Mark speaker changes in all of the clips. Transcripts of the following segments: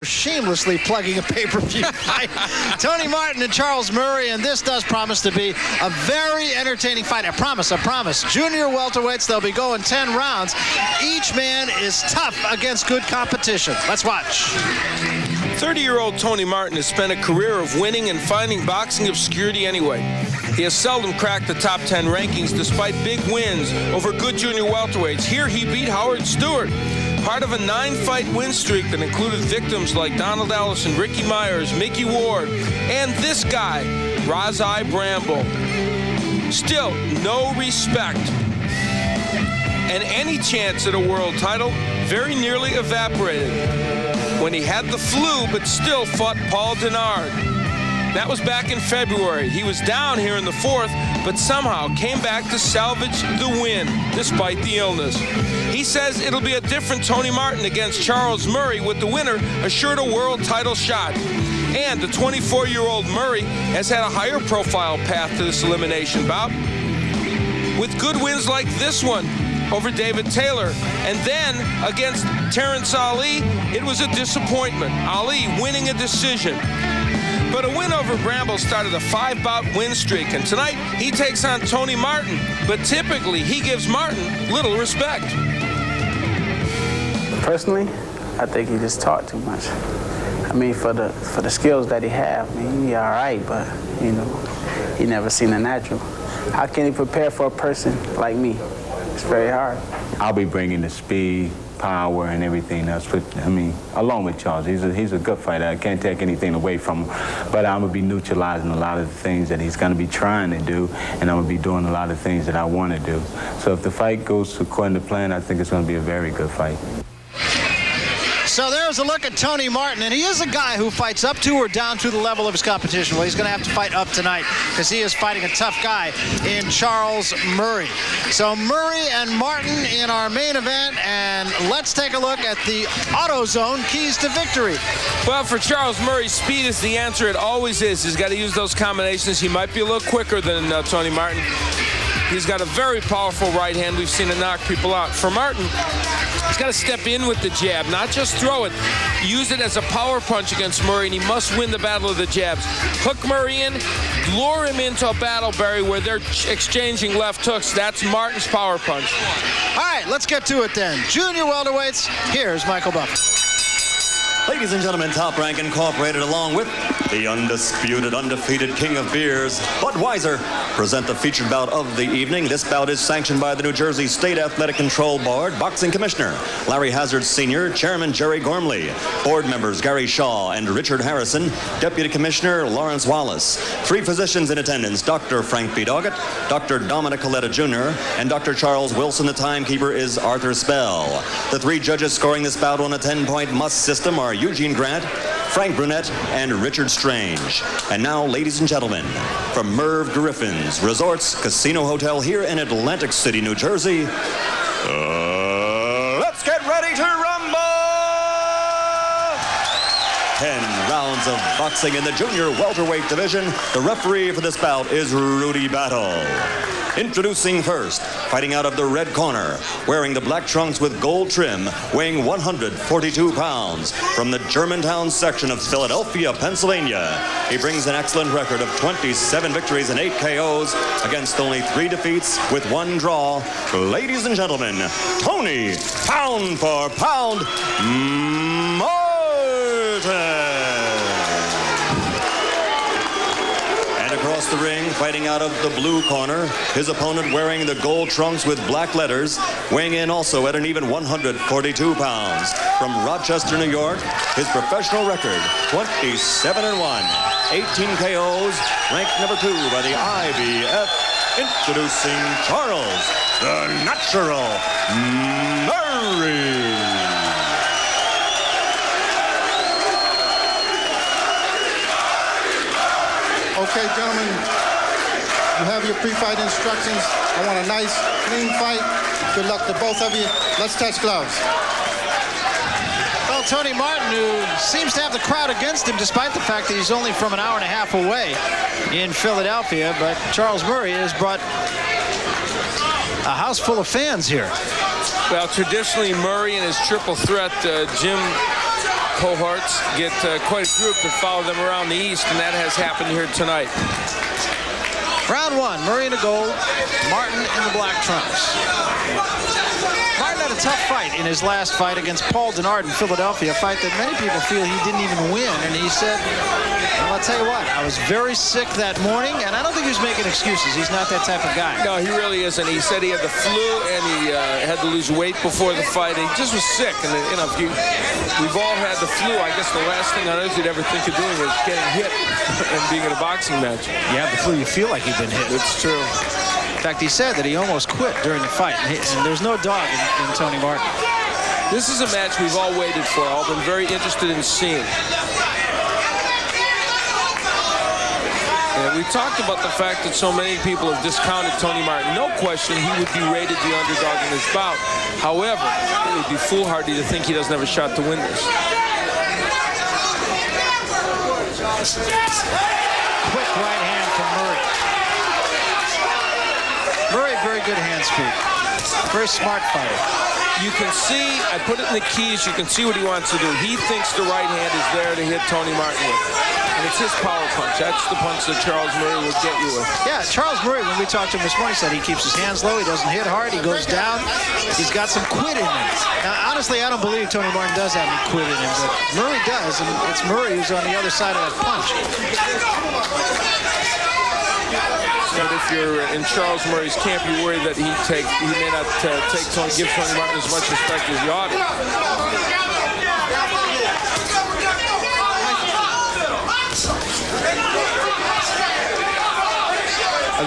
Speaker 1: Shamelessly plugging a pay-per-view fight. Tony Martin and Charles Murray, and this does promise to be a very entertaining fight. I promise. Junior welterweights, they'll be going 10 rounds. Each man is tough against good competition. Let's watch.
Speaker 2: 30-year-old Tony Martin has spent a career of winning and finding boxing obscurity anyway. He has seldom cracked the top 10 rankings despite big wins over good junior welterweights. Here he beat Howard Stewart, part of a 9-fight win streak that included victims like Donald Ellison, Ricky Myers, Mickey Ward, and this guy, Razai Bramble. Still, no respect. And any chance at a world title very nearly evaporated when he had the flu but still fought Paul Denard. That was back in February. He was down here in the fourth, but somehow came back to salvage the win despite the illness. He says it'll be a different Tony Martin against Charles Murray, with the winner assured a world title shot. And the 24-year-old Murray has had a higher profile path to this elimination bout, with good wins like this one over David Taylor. And then against Terrence Ali, it was a disappointment. Ali winning a decision. But a win over Bramble started a 5-bout win streak, and tonight he takes on Tony Martin, but typically he gives Martin little respect.
Speaker 3: Personally, I think he just talked too much. I mean, for the skills that he have, I mean, he all right, but, you know, he never seen a natural. How can he prepare for a person like me? It's very hard.
Speaker 4: I'll be bringing the speed, power, and everything else. But, I mean, along with Charles, he's a good fighter. I can't take anything away from him. But I'm going to be neutralizing a lot of the things that he's going to be trying to do, and I'm going to be doing a lot of things that I want to do. So if the fight goes according to plan, I think it's going to be a very good fight.
Speaker 1: So there's a look at Tony Martin, and he is a guy who fights up to or down to the level of his competition. Well, he's going to have to fight up tonight because he is fighting a tough guy in Charles Murray. So Murray and Martin in our main event, and let's take a look at the AutoZone keys to victory.
Speaker 2: Well, for Charles Murray, speed is the answer. It always is. He's got to use those combinations. He might be a little quicker than Tony Martin. He's got a very powerful right hand. We've seen it knock people out. For Martin, he's got to step in with the jab, not just throw it. Use it as a power punch against Murray, and he must win the battle of the jabs. Hook Murray in, lure him into a battle, Barry, where they're exchanging left hooks. That's Martin's power punch.
Speaker 1: All right, let's get to it then. Junior welterweights, here's Michael Buff.
Speaker 5: Ladies and gentlemen, Top Rank Incorporated, along with the undisputed, undefeated king of beers, Budweiser, present the featured bout of the evening. This bout is sanctioned by the New Jersey State Athletic Control Board, Boxing Commissioner Larry Hazard Sr., Chairman Jerry Gormley, Board members Gary Shaw and Richard Harrison, Deputy Commissioner Lawrence Wallace. 3 physicians in attendance: Dr. Frank B. Doggett, Dr. Dominic Coletta Jr., and Dr. Charles Wilson. The timekeeper is Arthur Spell. The 3 judges scoring this bout on a 10-point must system are Eugene Grant, Frank Brunette, and Richard Strange. And now, ladies and gentlemen, from Merv Griffin's Resorts Casino Hotel here in Atlantic City, New Jersey, let's get ready to rumble! 10 rounds of boxing in the junior welterweight division. The referee for this bout is Rudy Battle. Introducing first, fighting out of the red corner, wearing the black trunks with gold trim, weighing 142 pounds, from the Germantown section of Philadelphia, Pennsylvania. He brings an excellent record of 27 victories and 8 KOs against only 3 defeats with 1 draw. Ladies and gentlemen, Tony Pound for Pound Martin. Across the ring, fighting out of the blue corner, his opponent wearing the gold trunks with black letters, weighing in also at an even 142 pounds. From Rochester, New York, his professional record, 27-1, 18 KOs, ranked number 2 by the IBF. Introducing Charles, the Natural Murray.
Speaker 6: Okay, gentlemen, you have your pre-fight instructions. I want a nice, clean fight. Good luck to both of you. Let's touch gloves.
Speaker 1: Well, Tony Martin, who seems to have the crowd against him despite the fact that he's only from an hour and a half away in Philadelphia, but Charles Murray has brought a house full of fans here.
Speaker 2: Well, traditionally, Murray and his triple threat, Jim cohorts get quite a group that follow them around the East, and that has happened here tonight.
Speaker 1: Round one, Murray in the gold, Martin in the black trunks. Martin had a tough fight in his last fight against Paul Denard in Philadelphia, a fight that many people feel he didn't even win. And he said, well, I'll tell you what, I was very sick that morning, and I don't think he was making excuses. He's not that type of guy.
Speaker 2: No, he really isn't. He said he had the flu, and he had to lose weight before the fight, and he just was sick. And, you know, we've all had the flu. I guess the last thing on earth you'd ever think of doing is getting hit and being in a boxing match.
Speaker 1: You have the flu, you feel like you've been hit.
Speaker 2: It's true.
Speaker 1: In fact, he said that he almost quit during the fight, and there's no dog in Tony Martin.
Speaker 2: This is a match we've all waited for, all been very interested in seeing. And we talked about the fact that so many people have discounted Tony Martin. No question he would be rated the underdog in this bout. However, it would be foolhardy to think he doesn't have a shot to win this.
Speaker 1: Quick right hand from Murray. Murray, very good hand speed. Very smart fighter.
Speaker 2: You can see, I put it in the keys, you can see what he wants to do. He thinks the right hand is there to hit Tony Martin with. And it's his power punch. That's the punch that Charles Murray would get you with.
Speaker 1: Yeah, Charles Murray, when we talked to him this morning, said he keeps his hands low, he doesn't hit hard, he goes down. He's got some quit in him. Now, honestly, I don't believe Tony Martin does have any quit in him, but Murray does, and it's Murray who's on the other side of that punch.
Speaker 2: But if you're in Charles Murray's camp, you worry that he may not give Tony Martin as much respect as he ought to.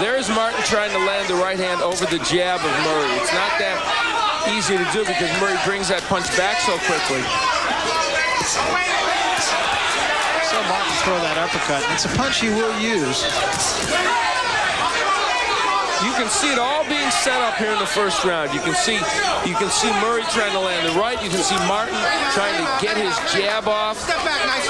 Speaker 2: There's Martin trying to land the right hand over the jab of Murray. It's not that easy to do because Murray brings that punch back so quickly.
Speaker 1: So Martin throw that uppercut. It's a punch he will use.
Speaker 2: You can see it all being set up here in the first round. You can see Murray trying to land the right. You can see Martin trying to get his jab off.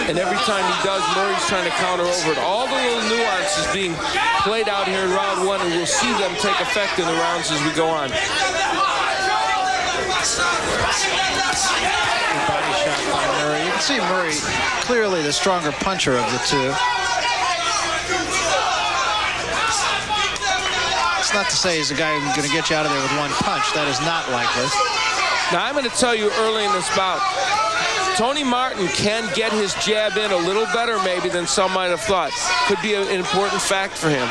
Speaker 2: And every time he does, Murray's trying to counter over it. All the little nuances being played out here in round one, and we'll see them take effect in the rounds as we go on.
Speaker 1: Body shot by Murray. You can see Murray clearly the stronger puncher of the two. Not to say he's a guy who's going to get you out of there with one punch. That is not likely.
Speaker 2: Now, I'm going to tell you early in this bout, Tony Martin can get his jab in a little better maybe than some might have thought. Could be an important fact for him.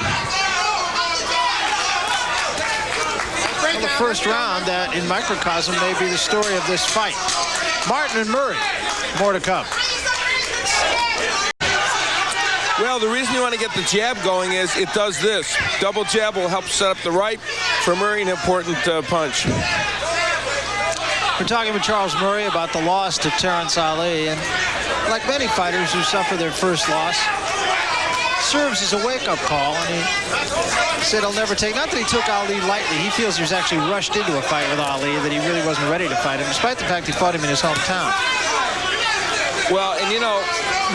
Speaker 1: Well, the first round that in microcosm may be the story of this fight. Martin and Murray. More to come.
Speaker 2: Well, the reason you want to get the jab going is it does this. Double jab will help set up the right. For Murray, an important punch.
Speaker 1: We're talking with Charles Murray about the loss to Terrence Ali. And like many fighters who suffer their first loss, serves as a wake-up call. And he said he'll never take, not that he took Ali lightly. He feels he was actually rushed into a fight with Ali, that he really wasn't ready to fight him, despite the fact he fought him in his hometown.
Speaker 2: Well, and you know,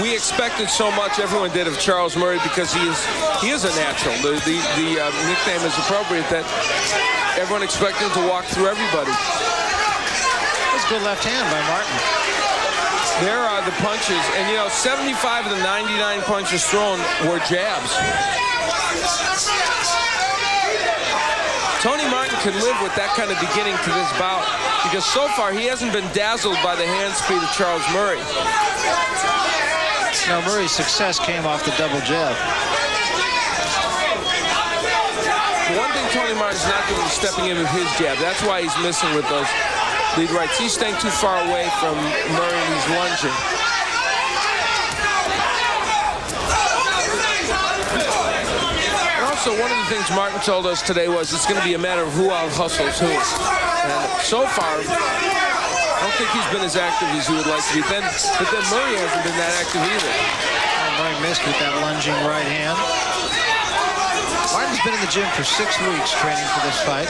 Speaker 2: we expected so much, everyone did, of Charles Murray because he is a natural. The nickname is appropriate that everyone expected him to walk through everybody.
Speaker 1: That's a good left hand by Martin.
Speaker 2: There are the punches, and you know, 75 of the 99 punches thrown were jabs. Tony Martin can live with that kind of beginning to this bout because so far he hasn't been dazzled by the hand speed of Charles Murray.
Speaker 1: Now Murray's success came off the double jab.
Speaker 2: One thing Tony Martin's not doing is stepping in with his jab. That's why he's missing with those lead rights. He's staying too far away from Murray and he's lunging. Also, one of the things Martin told us today was it's going to be a matter of who out-hustles who. And so far, I don't think he's been as active as he would like to be. But then Murray hasn't been that active either.
Speaker 1: Murray missed with that lunging right hand. Martin's been in the gym for 6 weeks training for this fight.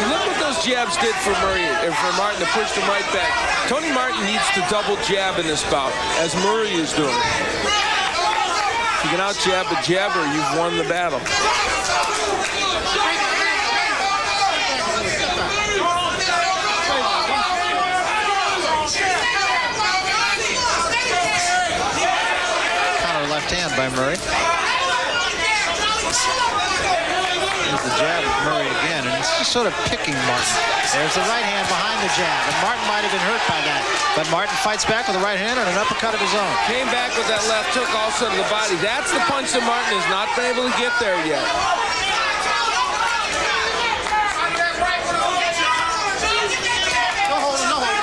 Speaker 2: So look what those jabs did for Murray, and for Martin to push him right back. Tony Martin needs to double jab in this bout, as Murray is doing. If you can out-jab a jabber, you've won the battle.
Speaker 1: left hand by Murray. There's the jab of Murray again, and it's just sort of picking Martin. There's the right hand behind the jab, and Martin might have been hurt by that. But Martin fights back with a right hand and an uppercut of his own.
Speaker 2: Came back with that left hook also to the body. That's the punch that Martin has not been able to get there yet.
Speaker 6: No holding, no holding.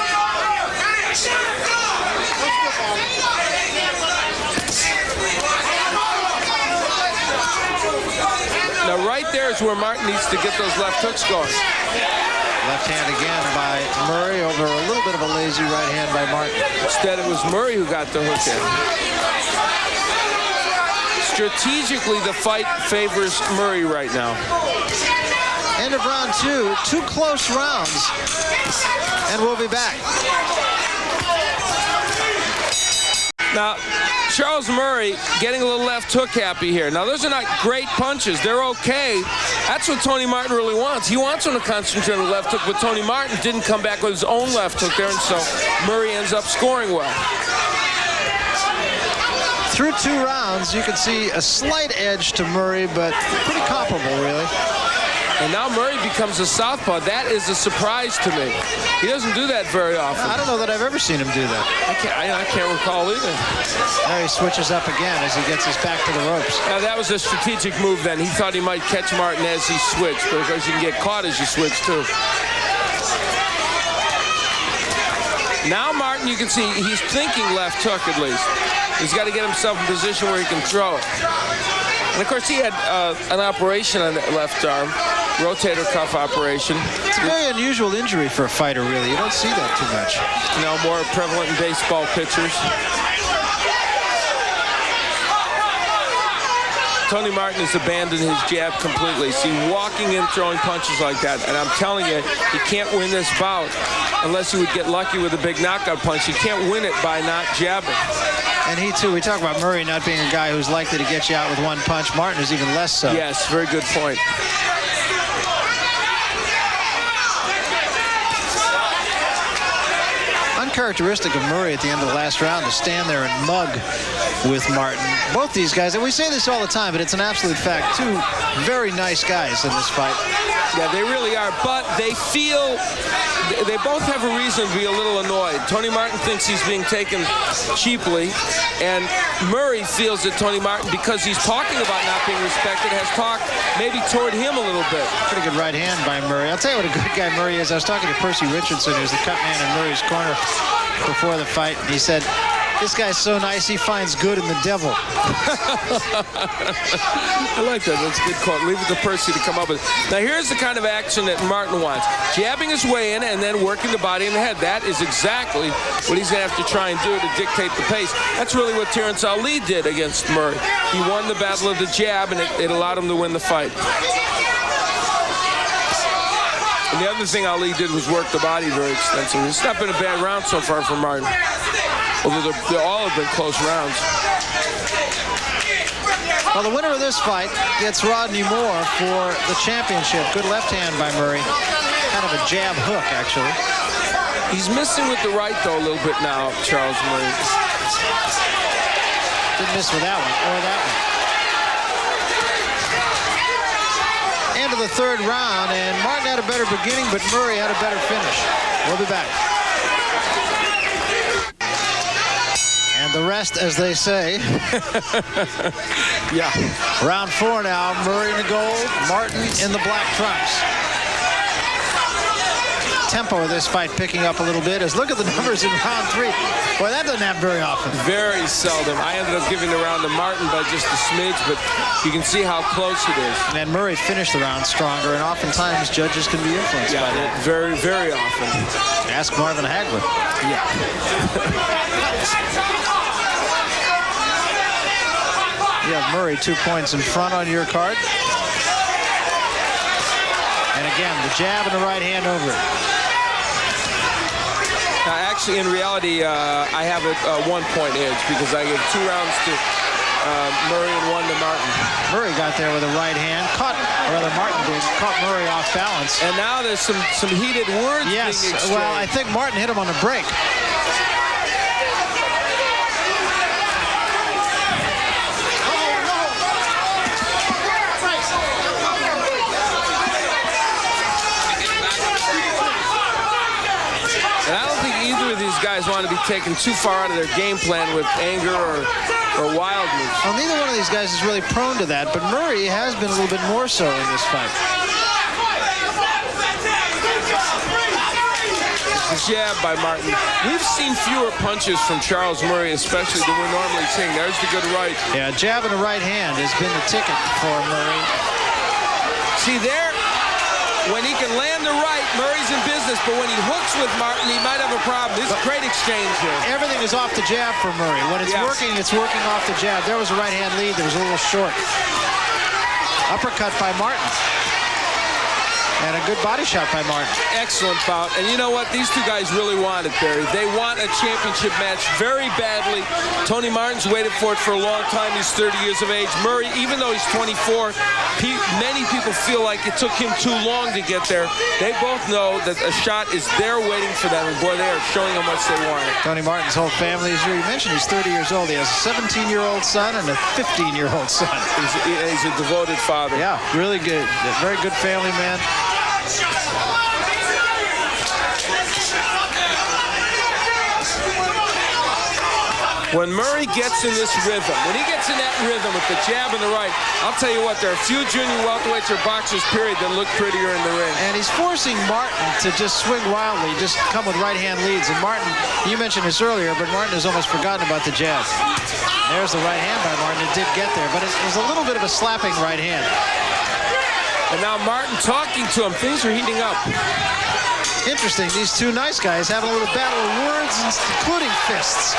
Speaker 2: Now, right there is where Martin needs to get those left hooks going.
Speaker 1: Left hand again by Murray over a little bit of a lazy right hand by Martin.
Speaker 2: Instead, it was Murray who got the hook in. Strategically, the fight favors Murray right now.
Speaker 1: End of round 2. 2 close rounds. And we'll be back.
Speaker 2: Now, Charles Murray getting a little left hook happy here. Now, those are not great punches. They're okay. That's what Tony Martin really wants. He wants him to concentrate on the left hook, but Tony Martin didn't come back with his own left hook there, and so Murray ends up scoring well.
Speaker 1: Through 2 rounds, you can see a slight edge to Murray, but pretty comparable, really.
Speaker 2: And now Murray becomes a southpaw. That is a surprise to me. He doesn't do that very often.
Speaker 1: I don't know that I've ever seen him do that.
Speaker 2: I can't recall either.
Speaker 1: Now he switches up again as he gets his back to the ropes.
Speaker 2: Now that was a strategic move then. He thought he might catch Martin as he switched, but of course you can get caught as you switch too. Now Martin, you can see he's thinking left hook at least. He's got to get himself in position where he can throw it. And of course he had an operation on that left arm, rotator cuff operation.
Speaker 1: It's a very unusual injury for a fighter, really. You don't see that too much.
Speaker 2: Now more prevalent in baseball pitchers. Tony Martin has abandoned his jab completely. See, walking in, throwing punches like that. And I'm telling you, he can't win this bout unless he would get lucky with a big knockout punch. He can't win it by not jabbing.
Speaker 1: And he, too, we talk about Murray not being a guy who's likely to get you out with one punch. Martin is even less so.
Speaker 2: Yes, very good point.
Speaker 1: Uncharacteristic of Murray at the end of the last round to stand there and mug with Martin. Both these guys, and we say this all the time, but it's an absolute fact. 2 very nice guys in this fight.
Speaker 2: Yeah, they really are, but they both have a reason to be a little annoyed. Tony Martin thinks he's being taken cheaply, and Murray feels that Tony Martin, because he's talking about not being respected, has talked maybe toward him a little bit.
Speaker 1: Pretty good right hand by Murray. I'll tell you what a good guy Murray is. I was talking to Percy Richardson, who's the cut man in Murray's corner before the fight, and he said, this guy's so nice, he finds good in the devil.
Speaker 2: I like that. That's a good quote. Leave it to Percy to come up with. Now, here's the kind of action that Martin wants. Jabbing his way in and then working the body and the head. That is exactly what he's going to have to try and do to dictate the pace. That's really what Terrence Ali did against Murray. He won the battle of the jab, and it allowed him to win the fight. And the other thing Ali did was work the body very extensively. It's not been a bad round so far for Martin, although they all have been close rounds.
Speaker 1: Well, the winner of this fight gets Rodney Moore for the championship. Good left hand by Murray. Kind of a jab hook, actually.
Speaker 2: He's missing with the right, though, a little bit now, Charles Murray.
Speaker 1: Didn't miss with that one or that one. End of the 3rd round, and Martin had a better beginning, but Murray had a better finish. We'll be back. And the rest, as they say.
Speaker 2: Yeah.
Speaker 1: Round 4 now. Murray in the gold, Martin in the black trunks. Tempo of this fight picking up a little bit. As look at the numbers in round 3. Boy, that doesn't happen very often.
Speaker 2: Very seldom. I ended up giving the round to Martin by just a smidge, but you can see how close it is.
Speaker 1: And Murray finished the round stronger, and oftentimes judges can be influenced by that.
Speaker 2: Very, very often.
Speaker 1: Ask Marvin Hagler.
Speaker 2: Yeah.
Speaker 1: You have Murray 2 points in front on your card. And again, the jab and the right hand over it.
Speaker 2: Actually, in reality, I have a 1-point edge because I gave 2 rounds to Murray and 1 to Martin.
Speaker 1: Murray got there with a right hand, caught, or rather Martin did, caught Murray off balance.
Speaker 2: And now there's some heated words being exchanged.
Speaker 1: Well, I think Martin hit him on the break.
Speaker 2: these guys want to be taken too far out of their game plan with anger or wildness.
Speaker 1: Well, neither one of these guys is really prone to that, but Murray has been a little bit more so in this fight.
Speaker 2: The jab by Martin. We've seen fewer punches from Charles Murray, especially than we're normally seeing. There's the good right.
Speaker 1: Yeah, jab and a right hand has been the ticket for Murray.
Speaker 2: See there, when he can land the right, Murray's in business, but when he hooks with Martin, he might have a problem. This is a great exchange here.
Speaker 1: Everything is off the jab for Murray. When it's working, it's working off the jab. There was a right hand lead that was a little short. Uppercut by Martin. And a good body shot by Martin.
Speaker 2: Excellent bout. And you know what? These two guys really want it, Barry. They want a championship match very badly. Tony Martin's waited for it for a long time. He's 30 years of age. Murray, even though he's 24, many people feel like it took him too long to get there. They both know that a shot is there waiting for them. And boy, they are showing how much they want it.
Speaker 1: Tony Martin's whole family is here. You mentioned he's 30 years old. He has a 17-year-old son and a 15-year-old son.
Speaker 2: He's a devoted father.
Speaker 1: Yeah, really good. Very good family man.
Speaker 2: When Murray gets in this rhythm, when he gets in that rhythm with the jab and the right, I'll tell you what, there are a few junior welterweights or boxers, period, that look prettier in the ring.
Speaker 1: And he's forcing Martin to just swing wildly, just come with right-hand leads. And Martin, you mentioned this earlier, but Martin has almost forgotten about the jab. There's the right hand by Martin. It did get there, but it was a little bit of a slapping right hand.
Speaker 2: And now Martin talking to him. Things are heating up.
Speaker 1: Interesting. These two nice guys having a little battle of words, including fists.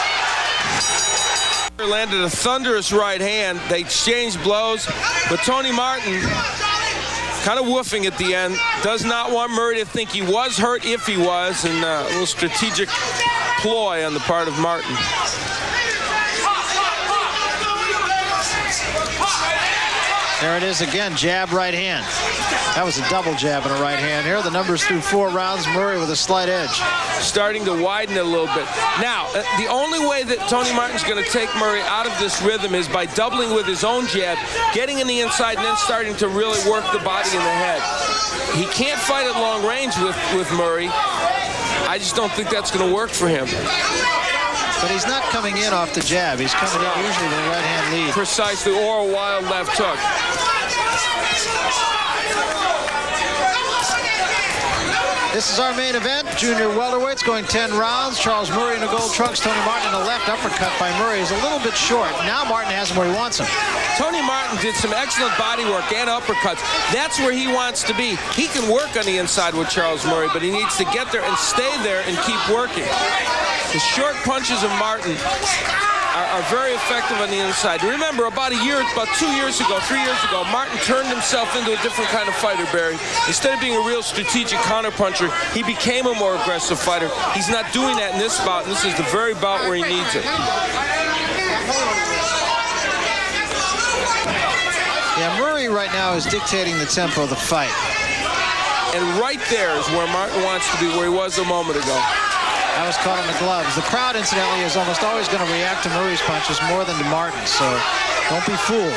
Speaker 2: Landed a thunderous right hand. They exchanged blows, but Tony Martin kind of woofing at the end. Does not want Murray to think he was hurt if he was, and a little strategic ploy on the part of Martin.
Speaker 1: There it is again, jab, right hand. That was a double jab and a right hand. Here are the numbers through 4 rounds. Murray with a slight edge.
Speaker 2: Starting to widen it a little bit. Now, the only way that Tony Martin's going to take Murray out of this rhythm is by doubling with his own jab, getting in the inside, and then starting to really work the body and the head. He can't fight at long range with Murray. I just don't think that's going to work for him.
Speaker 1: But he's not coming in off the jab. He's coming in usually with a right-hand lead.
Speaker 2: Precisely, or a wild left hook.
Speaker 1: This is our main event. Junior welterweights going 10 rounds. Charles Murray in the gold trunks. Tony Martin in the left. Uppercut by Murray is a little bit short. Now Martin has him where he wants him.
Speaker 2: Tony Martin did some excellent body work and uppercuts. That's where he wants to be. He can work on the inside with Charles Murray, but he needs to get there and stay there and keep working. The short punches of Martin are very effective on the inside. Remember, about 2 years ago, 3 years ago, Martin turned himself into a different kind of fighter, Barry. Instead of being a real strategic counterpuncher, he became a more aggressive fighter. He's not doing that in this bout, and this is the very bout where he needs it.
Speaker 1: Yeah, Murray right now is dictating the tempo of the fight.
Speaker 2: And right there is where Martin wants to be, where he was a moment ago.
Speaker 1: That was caught on the gloves. The crowd, incidentally, is almost always going to react to Murray's punches more than to Martin's, so don't be fooled.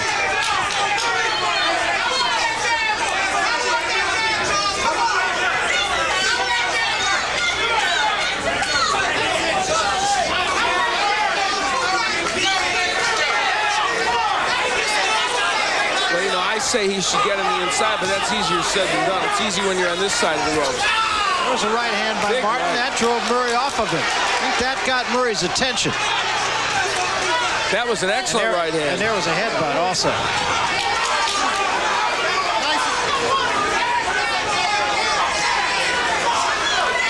Speaker 2: Well, you know, I say he should get on the inside, but that's easier said than done. It's easy when you're on this side of the ropes.
Speaker 1: There's a right hand by Martin. That drove Murray off of him. I think that got Murray's attention.
Speaker 2: That was an excellent right hand.
Speaker 1: And there was a headbutt also.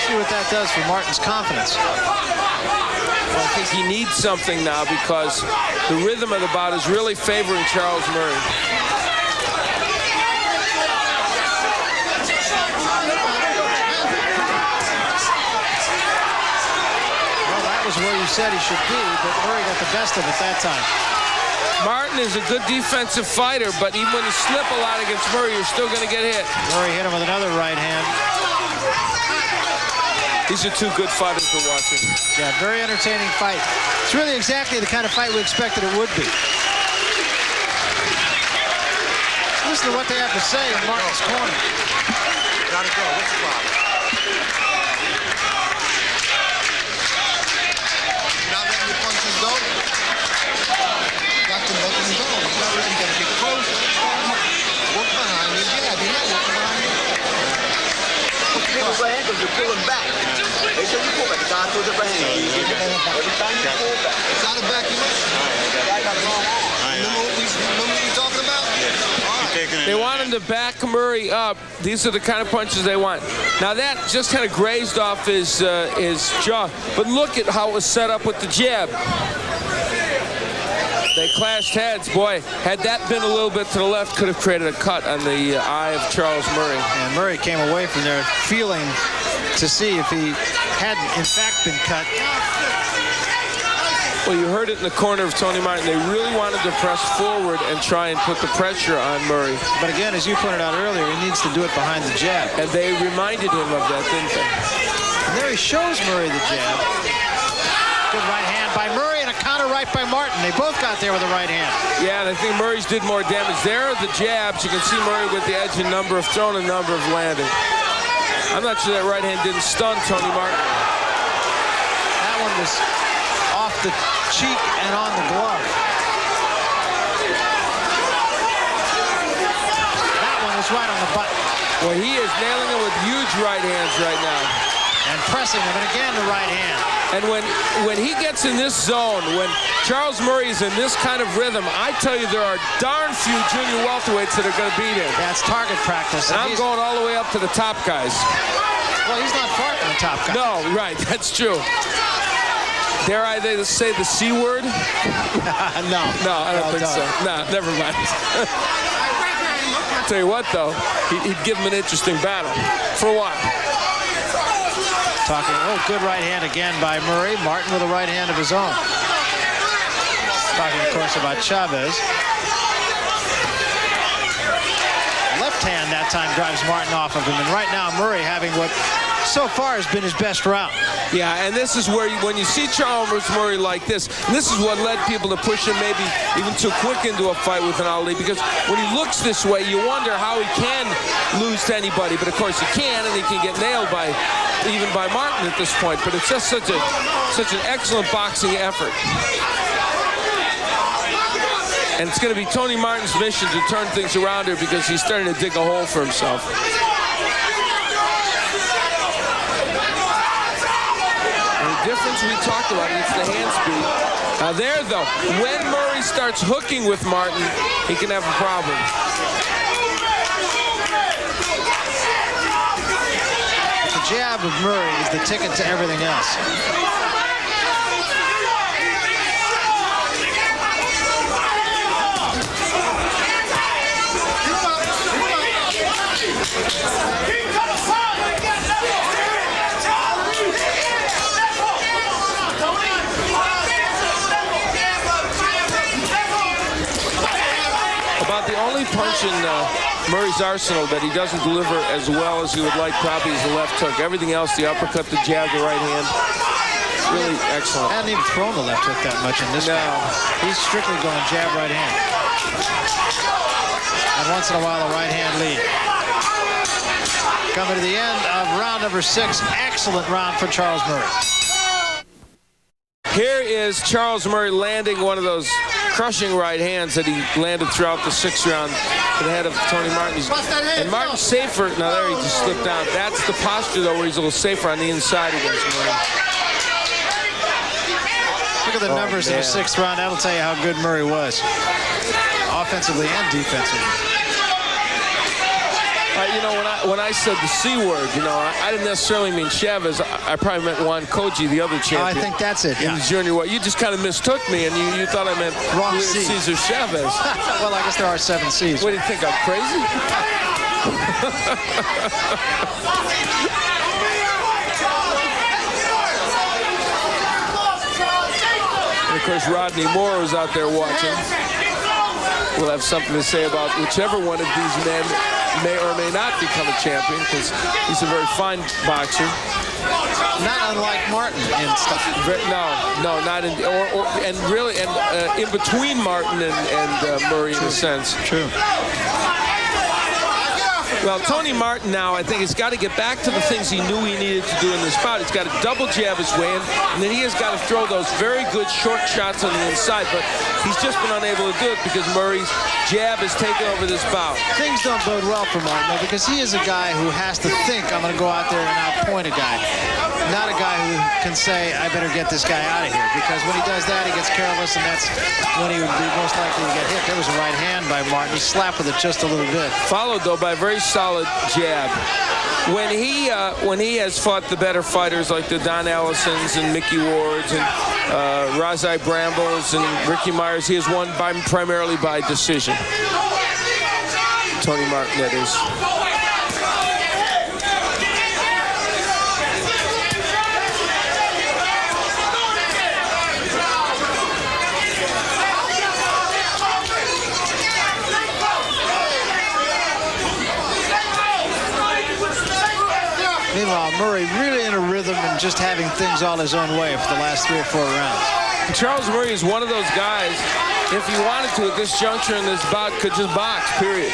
Speaker 1: See what that does for Martin's confidence.
Speaker 2: Well, I think he needs something now because the rhythm of the bout is really favoring Charles Murray.
Speaker 1: Where you said he should be, but Murray got the best of it that time.
Speaker 2: Martin is a good defensive fighter, but even when you slip a lot against Murray, you're still going to get hit.
Speaker 1: Murray hit him with another right hand.
Speaker 2: These are two good fighters to watch.
Speaker 1: Yeah, very entertaining fight. It's really exactly the kind of fight we expected it would be. Listen to what they have to say in Martin's corner.
Speaker 7: Gotta go. What's the problem? pulling back. Make sure you pull back. The guy throws it right hand. Every time you pull back.
Speaker 6: It's out of back. Remember what you're talking about?
Speaker 2: They want him to back Murray up. These are the kind of punches they want. Now that just kind of grazed off his jaw. But look at how it was set up with the jab. They clashed heads. Boy, had that been a little bit to the left, could have created a cut on the eye of Charles Murray.
Speaker 1: And Murray came away from there feeling to see if he hadn't in fact been cut.
Speaker 2: Well, you heard it in the corner of Tony Martin. They really wanted to press forward and try and put the pressure on Murray.
Speaker 1: But again, as you pointed out earlier, he needs to do it behind the jab.
Speaker 2: And they reminded him of that, didn't they?
Speaker 1: And there he shows Murray the jab. Good right hand by Murray and a counter right by Martin. They both got there with a right hand.
Speaker 2: Yeah, and I think Murray's did more damage. There are the jabs. You can see Murray with the edge, a number of thrown, a number of landing. I'm not sure that right hand didn't stun Tony Martin.
Speaker 1: That one was off the cheek and on the glove. That one was right on the button.
Speaker 2: Well, he is nailing it with huge right hands right now.
Speaker 1: And pressing him, and again the right hand.
Speaker 2: And when he gets in this zone, when Charles Murray is in this kind of rhythm, I tell you there are darn few junior welterweights that are going to beat him.
Speaker 1: That's target practice.
Speaker 2: And I'm going all the way up to the top guys.
Speaker 1: Well, he's not far from the top guys.
Speaker 2: No, right, that's true. Dare I say the C word?
Speaker 1: No.
Speaker 2: No, I don't think so. No, never mind. I'll tell you what, though, he'd give him an interesting battle for a while.
Speaker 1: Talking, good right hand again by Murray. Martin with a right hand of his own. Talking, of course, about Chavez. Left hand that time drives Martin off of him. And right now, Murray having what so far has been his best round.
Speaker 2: Yeah, and this is where when you see Charles Murray like this, and this is what led people to push him maybe even too quick into a fight with an Ali, because when he looks this way, you wonder how he can lose to anybody. But of course he can, and he can get nailed by even by Martin at this point. But it's just such an excellent boxing effort. And it's going to be Tony Martin's mission to turn things around here, because he's starting to dig a hole for himself. Difference we talked about, it's the hand speed. Now there, though, when Murray starts hooking with Martin, he can have a problem.
Speaker 1: The jab of Murray is the ticket to everything else.
Speaker 2: About the only punch in Murray's arsenal that he doesn't deliver as well as he would like probably is the left hook. Everything else, the uppercut, the jab, the right hand, really excellent.
Speaker 1: Hadn't even thrown the left hook that much in this
Speaker 2: No.
Speaker 1: round. He's strictly going jab, right hand. And once in a while, a right hand lead. Coming to the end of round number 6. Excellent round for Charles Murray.
Speaker 2: Here is Charles Murray landing one of those crushing right hands that he landed throughout the 6th round to the head of Tony Martin. And Martin's safer. Now there, he just slipped down. That's the posture, though, where he's a little safer on the inside against Murray.
Speaker 1: Look at the numbers in the 6th round. That'll tell you how good Murray was, offensively and defensively.
Speaker 2: You know, when I said the C word, you know, I didn't necessarily mean Chavez. I probably meant Juan Koji, the other champion.
Speaker 1: I think that's it, yeah.
Speaker 2: In the junior weight. You just kind of mistook me, and you thought I meant
Speaker 1: Wrong
Speaker 2: Julio
Speaker 1: C.
Speaker 2: Cesar Chavez.
Speaker 1: Well, I guess there are 7 C's.
Speaker 2: What, do you think I'm crazy? And of course, Rodney Moore was out there watching. We'll have something to say about whichever one of these men may or may not become a champion, because he's a very fine boxer.
Speaker 1: Not unlike Martin in stuff.
Speaker 2: No, not in, and really, in between Martin and Murray in a sense.
Speaker 1: True.
Speaker 2: Well, Tony Martin now, I think, has got to get back to the things he knew he needed to do in this bout. He's got to double jab his way in, and then he has got to throw those very good short shots on the inside, but he's just been unable to do it because Murray's jab has taken over this bout.
Speaker 1: Things don't bode well for Martin, though, because he is a guy who has to think, I'm going to go out there and outpoint a guy. Not a guy who can say, I better get this guy out of here, because when he does that, he gets careless, and that's when he would be most likely to get hit. There was a right hand by Martin. He slapped with it just a little bit.
Speaker 2: Followed, though, by a very solid jab. When he has fought the better fighters like the Don Allisons and Mickey Wards and Razai Brambles and Ricky Myers, he has won primarily by decision. Tony Martin, that is.
Speaker 1: Meanwhile, Murray really in a rhythm and just having things all his own way for the last 3 or 4 rounds.
Speaker 2: And Charles Murray is one of those guys, if he wanted to at this juncture in this bout, could just box, period.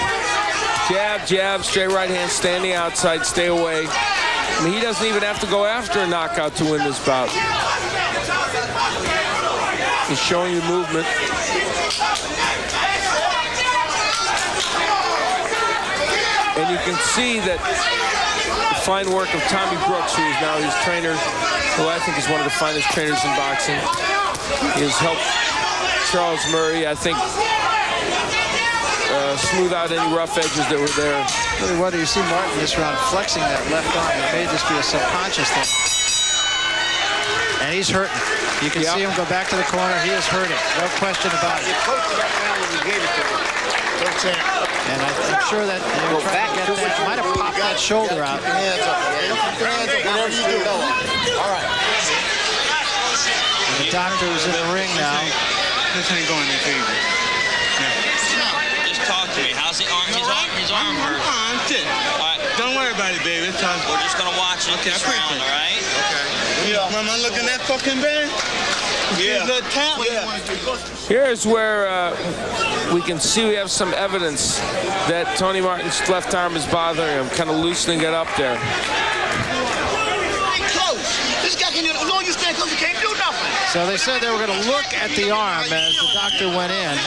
Speaker 2: Jab, jab, straight right hand, standing outside, stay away. I mean, he doesn't even have to go after a knockout to win this bout. He's showing you movement. And you can see that the fine work of Tommy Brooks, who is now his trainer, who I think is one of the finest trainers in boxing. He has helped Charles Murray, I think, smooth out any rough edges that were there.
Speaker 1: Really, what do you see Martin this round flexing that left arm? It made this be a subconscious thing. And he's hurting. You can see him go back to the corner. He is hurting. No question about it. And I'm sure that they were trying to get that. Might have popped that shoulder out.
Speaker 7: Hands up. Whatever you do. All right.
Speaker 1: And the doctor is in the ring now.
Speaker 8: This ain't going in favor.
Speaker 9: Just talk to me. How's the arm? His arm hurt.
Speaker 8: I'm good.
Speaker 9: All right.
Speaker 8: Don't worry about it, baby. It's time.
Speaker 9: We're just gonna watch it this round, all right?
Speaker 8: Okay. Yeah. Am I looking at fucking bad? Yeah.
Speaker 2: Here's where we can see we have some evidence that Tony Martin's left arm is bothering him, kind of loosening it up there.
Speaker 7: Close. This guy can do it. As long as you stand close, you can't do nothing.
Speaker 1: So they said they were going to look at the arm as the doctor went in.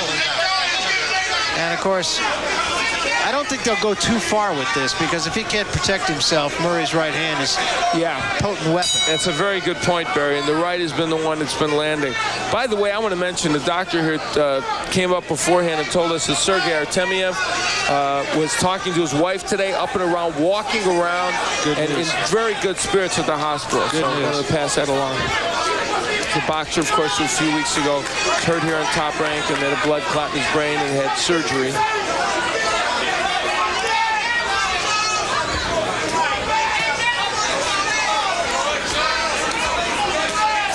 Speaker 1: And, of course, I don't think they'll go too far with this, because if he can't protect himself, Murray's right hand is a potent weapon.
Speaker 2: That's a very good point, Barry, and the right has been the one that's been landing. By the way, I want to mention the doctor here came up beforehand and told us that Sergei Artemiev was talking to his wife today, up and around, walking around, and in very good spirits at the hospital. So I'm going to pass that along. The boxer, of course, a few weeks ago, was hurt here on Top Rank and had a blood clot in his brain and had surgery.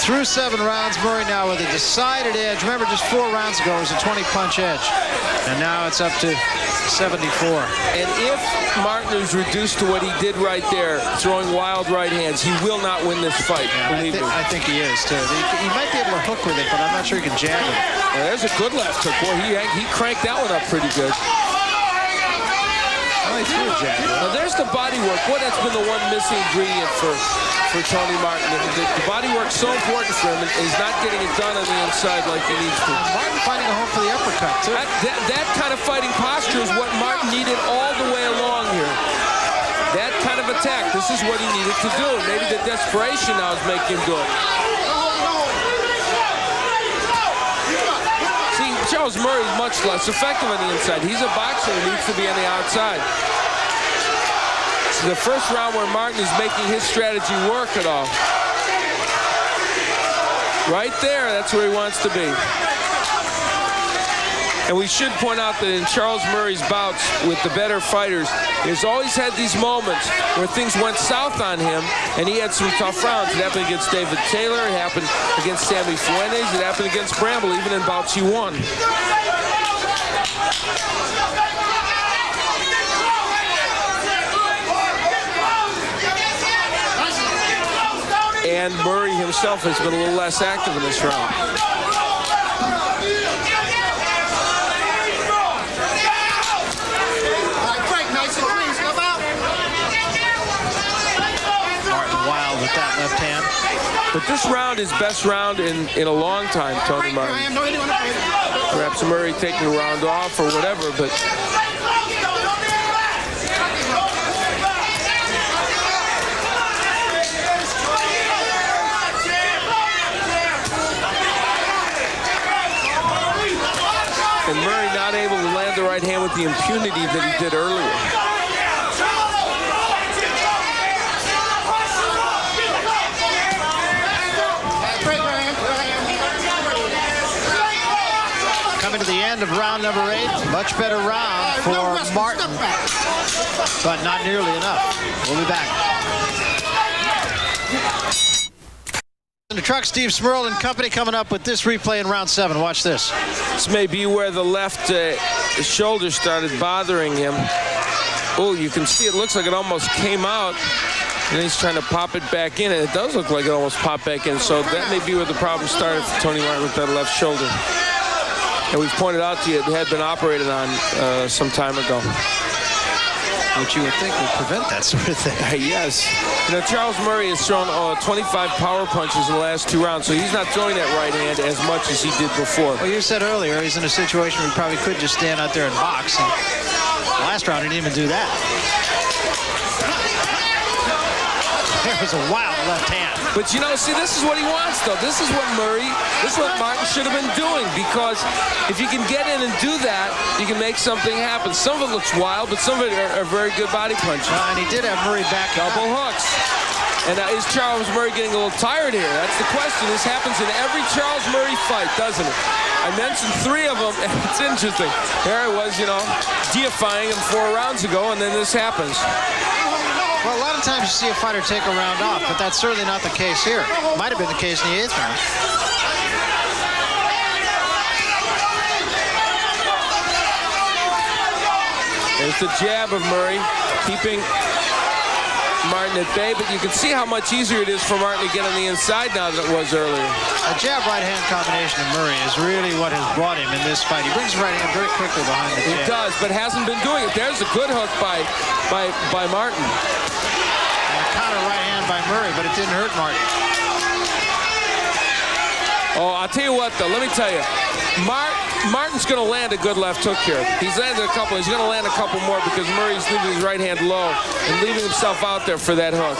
Speaker 1: Through 7 rounds, Murray now with a decided edge. Remember, just 4 rounds ago, it was a 20-punch edge. And now it's up to 74.
Speaker 2: And if Martin is reduced to what he did right there, throwing wild right hands, he will not win this fight, believe me.
Speaker 1: I think he is, too. He might be able to hook with it, but I'm not sure he can jab it.
Speaker 2: Well, there's a good left hook. Boy, he cranked that one up pretty good.
Speaker 1: Oh, he threw a jab.
Speaker 2: Now, there's the body work. Boy, that's been the one missing ingredient for Tony Martin. The body work's so important for him, and he's not getting it done on the inside like he needs to.
Speaker 1: Martin finding a home for the uppercut, too.
Speaker 2: That kind of fighting posture is what Martin needed all the way along here. That kind of attack, this is what he needed to do. Maybe the desperation now is making him do it. See, Charles Murray is much less effective on the inside. He's a boxer who needs to be on the outside. The first round where Martin is making his strategy work at all. Right there, that's where he wants to be. And we should point out that in Charles Murray's bouts with the better fighters, he's always had these moments where things went south on him, and he had some tough rounds. It happened against David Taylor, it happened against Sammy Fuentes, it happened against Bramble, even in bouts he won. And Murray himself has been a little less active in this round.
Speaker 6: All right, break, nice and clean. Step
Speaker 2: But this round is best round in a long time, Tony Martin. Perhaps Murray taking a round off or whatever, but and Murray not able to land the right hand with the impunity that he did earlier.
Speaker 1: Coming to the end of round number 8. Much better round for Martin, but not nearly enough. We'll be back. In the truck, Steve Smurl and company coming up with this replay in round 7. Watch this.
Speaker 2: This may be where the left shoulder started bothering him. Oh, you can see it looks like it almost came out. And he's trying to pop it back in, and it does look like it almost popped back in. So that may be where the problem started for Tony Martin with that left shoulder. And we've pointed out to you it had been operated on some time ago.
Speaker 1: Which you would think would prevent that sort of thing.
Speaker 2: Yes. You know, Charles Murray has thrown 25 power punches in the last 2 rounds, so he's not throwing that right hand as much as he did before.
Speaker 1: Well, you said earlier he's in a situation where he probably could just stand out there and box. And last round, he didn't even do that. There was a wild left hand.
Speaker 2: But, you know, see, this is what he wants, though. This is what Martin should have been doing, because if you can get in and do that, you can make something happen. Some of it looks wild, but some of it are very good body punches.
Speaker 1: And he did have Murray back.
Speaker 2: Double hooks. And is Charles Murray getting a little tired here? That's the question. This happens in every Charles Murray fight, doesn't it? I mentioned 3 of them, and it's interesting. Here I was, you know, deifying him 4 rounds ago, and then this happens.
Speaker 1: Well, a lot of times you see a fighter take a round off, but that's certainly not the case here. Might have been the case in the 8th round.
Speaker 2: There's the jab of Murray, keeping Martin at bay, but you can see how much easier it is for Martin to get on the inside now than it was earlier.
Speaker 1: A jab right-hand combination of Murray is really what has brought him in this fight. He brings the right hand very quickly behind the jab.
Speaker 2: He does, but hasn't been doing it. There's a good hook by Martin.
Speaker 1: And a counter right hand by Murray, but it didn't hurt Martin.
Speaker 2: Oh, I'll tell you what, though. Let me tell you. Martin's going to land a good left hook here. He's landed a couple. He's going to land a couple more because Murray's leaving his right hand low and leaving himself out there for that hook.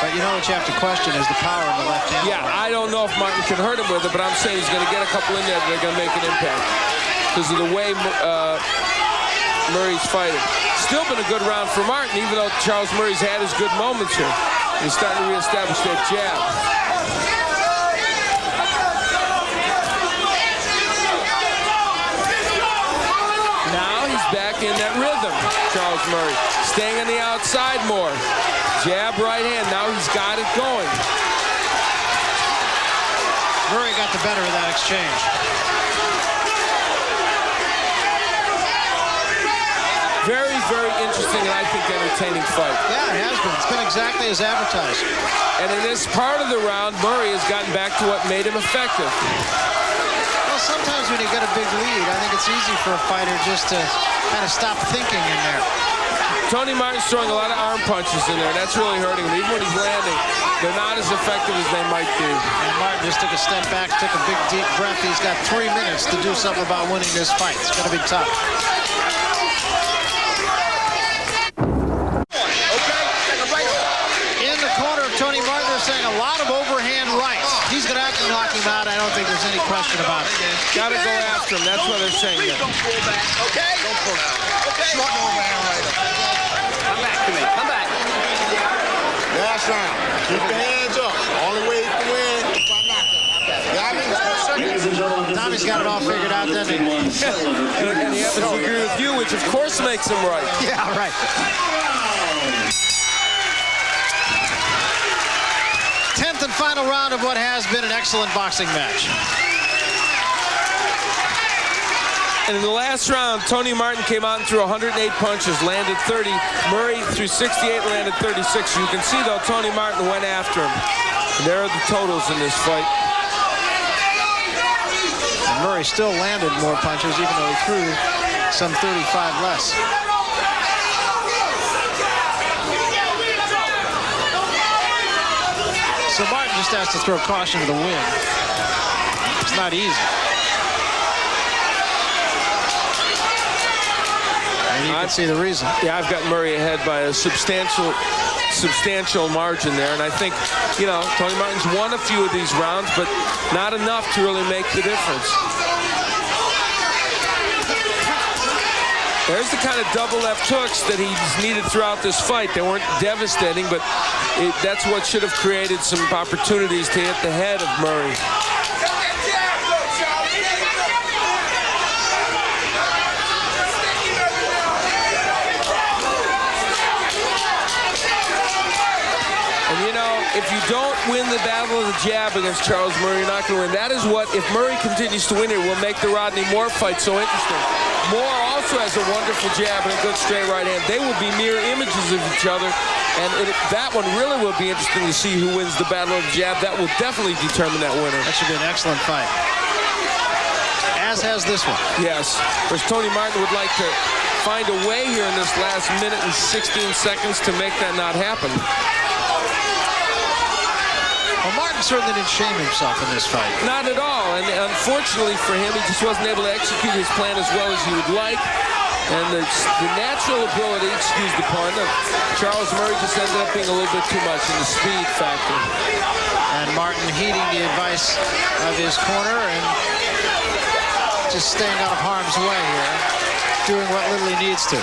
Speaker 1: But you know what you have to question is the power in the left hand.
Speaker 2: Yeah, I don't know if Martin can hurt him with it, but I'm saying he's going to get a couple in there that are going to make an impact because of the way Murray's fighting. Still been a good round for Martin, even though Charles Murray's had his good moments here. He's starting to reestablish that jab. Now he's back in that rhythm, Charles Murray. Staying on the outside more. Jab, right hand. Now he's got it going.
Speaker 1: Murray got the better of that exchange.
Speaker 2: Very, very interesting and I think entertaining fight.
Speaker 1: Yeah, it has been. It's been exactly as advertised.
Speaker 2: And in this part of the round, Murray has gotten back to what made him effective.
Speaker 1: Well, sometimes when you get a big lead, I think it's easy for a fighter just to kind of stop thinking in there.
Speaker 2: Tony Martin's throwing a lot of arm punches in there. That's really hurting him. Even when he's landing, they're not as effective as they might be.
Speaker 1: And Martin just took a step back, took a big, deep breath. He's got 3 minutes to do something about winning this fight. It's going to be tough. In the corner of Tony Martin, they're saying a lot of overhand rights. He's going to have to knock him out. I don't think there's any question about it.
Speaker 2: Got to go after him. That's what they're saying.
Speaker 7: Don't pull back, okay? Don't pull out. Okay. Short overhand right. Come back to me. Come back.
Speaker 8: Last round. Keep your hands up. Only way you can win is by knockout.
Speaker 1: Tommy's got it all figured out, doesn't he?
Speaker 2: And he happens to agree with you, which of course makes him right.
Speaker 1: Yeah, right. And final round of what has been an excellent boxing match.
Speaker 2: And in the last round, Tony Martin came out and threw 108 punches, landed 30. Murray threw 68, landed 36. You can see, though, Tony Martin went after him. And there are the totals in this fight.
Speaker 1: And Murray still landed more punches, even though he threw some 35 less. So Martin just has to throw caution to the wind. It's not easy. And you can see the reason.
Speaker 2: Yeah, I've got Murray ahead by a substantial margin there. And I think, you know, Tony Martin's won a few of these rounds, but not enough to really make the difference. There's the kind of double left hooks that he's needed throughout this fight. They weren't devastating, but that's what should have created some opportunities to hit the head of Murray. And you know, if you don't win the battle of the jab against Charles Murray, you're not going to win. That is what, if Murray continues to win here, will make the Rodney Moore fight so interesting. Moore also has a wonderful jab and a good straight right hand. They will be mirror images of each other, and that one really will be interesting to see who wins the battle of the jab. That will definitely determine that winner.
Speaker 1: That should be an excellent fight. As has this one.
Speaker 2: Yes. Whereas Tony Martin would like to find a way here in this last minute and 16 seconds to make that not happen.
Speaker 1: Well, Martin certainly didn't shame himself in this fight.
Speaker 2: Not at all, and unfortunately for him, he just wasn't able to execute his plan as well as he would like. And the natural ability, excuse the pun, of Charles Murray just ended up being a little bit too much in the speed factor.
Speaker 1: And Martin heeding the advice of his corner and just staying out of harm's way here, doing what little he needs to.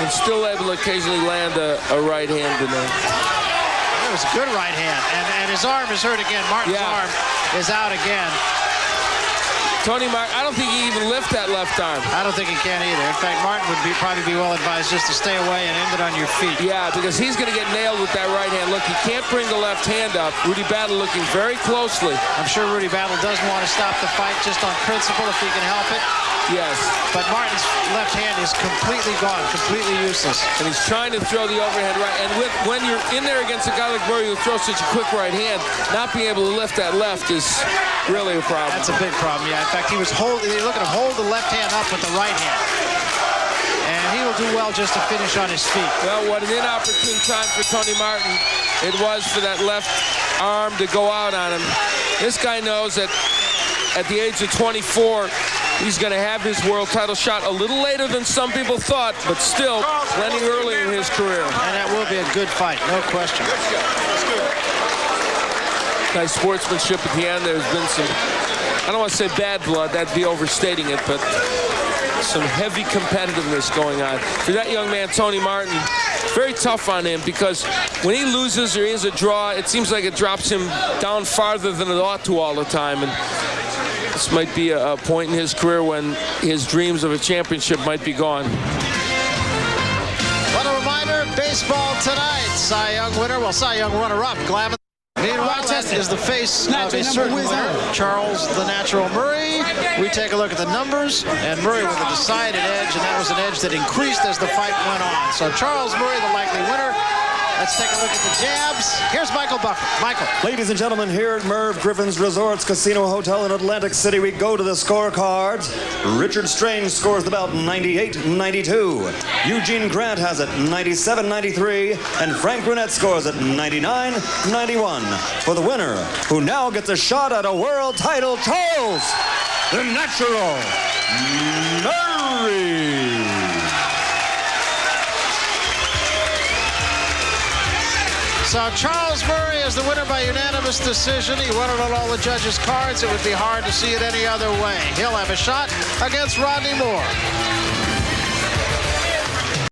Speaker 2: And still able to occasionally land a right hand in there.
Speaker 1: It was a good right hand, and his arm is hurt again. Martin's arm is out again.
Speaker 2: Tony Martin, I don't think he even lift that left arm.
Speaker 1: I don't think he can either. In fact, Martin would probably be well advised just to stay away and end it on your feet.
Speaker 2: Yeah, because he's going to get nailed with that right hand. Look, he can't bring the left hand up. Rudy Battle looking very closely.
Speaker 1: I'm sure Rudy Battle doesn't want to stop the fight just on principle if he can help it.
Speaker 2: Yes.
Speaker 1: But Martin's left hand is completely gone, completely useless.
Speaker 2: And he's trying to throw the overhand right. And when you're in there against a guy like Murray who throws such a quick right hand, not being able to lift that left is really a problem.
Speaker 1: That's a big problem, yeah. In fact, he was looking to hold the left hand up with the right hand. And he will do well just to finish on his feet.
Speaker 2: Well, what an inopportune time for Tony Martin it was for that left arm to go out on him. This guy knows that at the age of 24, he's going to have his world title shot a little later than some people thought, but still plenty early in his career.
Speaker 1: And that will be a good fight, no question.
Speaker 2: Nice sportsmanship at the end. There's been some, I don't want to say bad blood, that'd be overstating it, but some heavy competitiveness going on. For that young man, Tony Martin, very tough on him because when he loses or he has a draw, it seems like it drops him down farther than it ought to all the time. And this might be a point in his career when his dreams of a championship might be gone.
Speaker 1: What a reminder, baseball tonight. Cy Young winner, well, Cy Young runner-up, Glavine. Meanwhile, that is the face of a certain winner, Charles the Natural Murray. We take a look at the numbers, and Murray with a decided edge, and that was an edge that increased as the fight went on. So Charles Murray, the likely winner. Let's take a look at the jabs. Here's Michael Buffer. Michael.
Speaker 5: Ladies and gentlemen, here at Merv Griffin's Resorts Casino Hotel in Atlantic City, we go to the scorecards. Richard Strange scores the bout 98-92. Eugene Grant has it 97-93. And Frank Brunette scores it 99-91. For the winner, who now gets a shot at a world title, Charles the Natural Murray.
Speaker 1: So Charles Murray is the winner by unanimous decision. He won it on all the judges' cards. It would be hard to see it any other way. He'll have a shot against Rodney Moore.